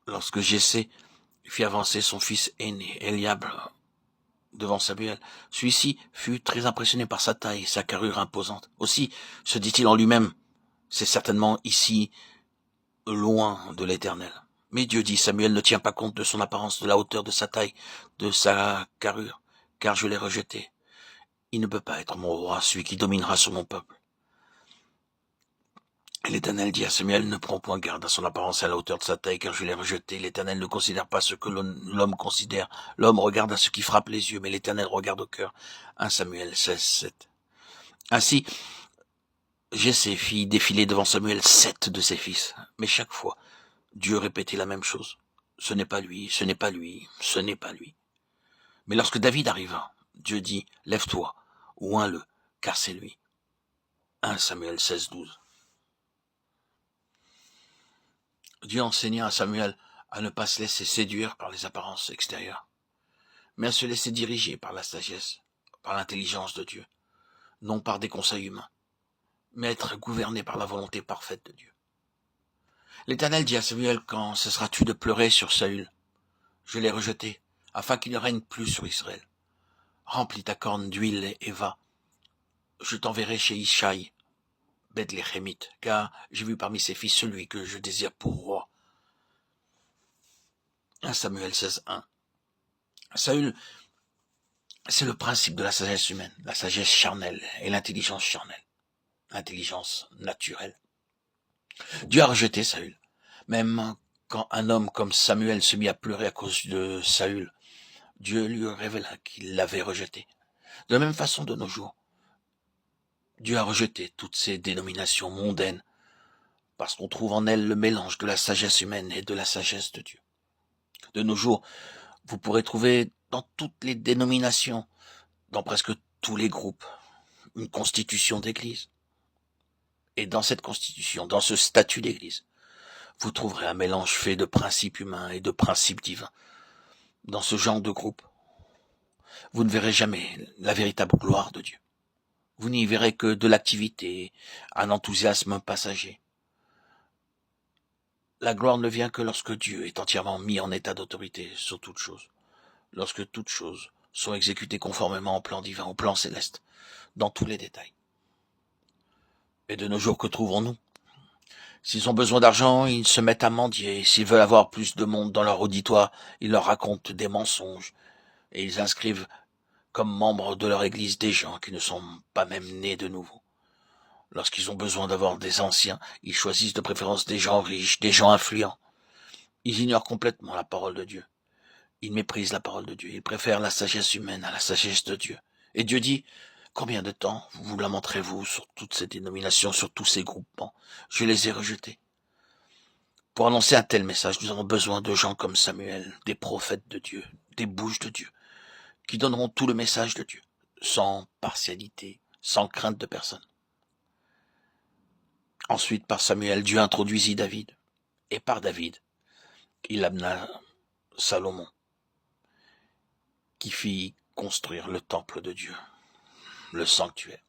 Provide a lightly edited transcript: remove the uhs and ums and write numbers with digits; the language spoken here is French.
Lorsque Jessé fit avancer son fils aîné, Eliab, devant Samuel, celui-ci fut très impressionné par sa taille et sa carrure imposante. Aussi, se dit-il en lui-même, c'est certainement ici, loin de l'Éternel. Mais Dieu dit, Samuel ne tient pas compte de son apparence, de la hauteur de sa taille, de sa carrure, car je l'ai rejeté. Il ne peut pas être mon roi, celui qui dominera sur mon peuple. Et l'Éternel dit à Samuel, ne prends point garde à son apparence et à la hauteur de sa taille, car je l'ai rejeté. L'Éternel ne considère pas ce que l'homme considère. L'homme regarde à ce qui frappe les yeux, mais l'Éternel regarde au cœur. 1 Samuel 16, 7. Ainsi, Jessé fit défiler devant Samuel 7 de ses fils. Mais chaque fois, Dieu répétait la même chose. Ce n'est pas lui, ce n'est pas lui, ce n'est pas lui. Mais lorsque David arriva, Dieu dit, lève-toi, oins-le, car c'est lui. 1 Samuel 16, 12. Dieu enseigna à Samuel à ne pas se laisser séduire par les apparences extérieures, mais à se laisser diriger par la sagesse, par l'intelligence de Dieu, non par des conseils humains, mais être gouverné par la volonté parfaite de Dieu. L'Éternel dit à Samuel, quand cesseras-tu de pleurer sur Saül? Je l'ai rejeté, afin qu'il ne règne plus sur Israël. Remplis ta corne d'huile et va. Je t'enverrai chez Ishaï, Bethléemite, car j'ai vu parmi ses fils celui que je désire pour roi. 1 Samuel 16, 1. Saül, c'est le principe de la sagesse humaine, la sagesse charnelle et l'intelligence charnelle, l'intelligence naturelle. Dieu a rejeté Saül. Même quand un homme comme Samuel se mit à pleurer à cause de Saül, Dieu lui révéla qu'il l'avait rejeté. De la même façon de nos jours, Dieu a rejeté toutes ces dénominations mondaines parce qu'on trouve en elles le mélange de la sagesse humaine et de la sagesse de Dieu. De nos jours, vous pourrez trouver dans toutes les dénominations, dans presque tous les groupes, une constitution d'église. Et dans cette constitution, dans ce statut d'église, vous trouverez un mélange fait de principes humains et de principes divins. Dans ce genre de groupe, vous ne verrez jamais la véritable gloire de Dieu. Vous n'y verrez que de l'activité, un enthousiasme passager. La gloire ne vient que lorsque Dieu est entièrement mis en état d'autorité sur toute chose, lorsque toutes choses sont exécutées conformément au plan divin, au plan céleste, dans tous les détails. Et de nos jours, que trouvons-nous? S'ils ont besoin d'argent, ils se mettent à mendier. S'ils veulent avoir plus de monde dans leur auditoire, ils leur racontent des mensonges. Et ils inscrivent comme membres de leur église des gens qui ne sont pas même nés de nouveau. Lorsqu'ils ont besoin d'avoir des anciens, ils choisissent de préférence des gens riches, des gens influents. Ils ignorent complètement la parole de Dieu. Ils méprisent la parole de Dieu. Ils préfèrent la sagesse humaine à la sagesse de Dieu. Et Dieu dit, combien de temps vous lamenterez-vous sur toutes ces dénominations, sur tous ces groupements? Je les ai rejetés. Pour annoncer un tel message, nous avons besoin de gens comme Samuel, des prophètes de Dieu, des bouches de Dieu, qui donneront tout le message de Dieu, sans partialité, sans crainte de personne. Ensuite, par Samuel, Dieu introduisit David. Et par David, il amena Salomon, qui fit construire le temple de Dieu, le sanctuaire.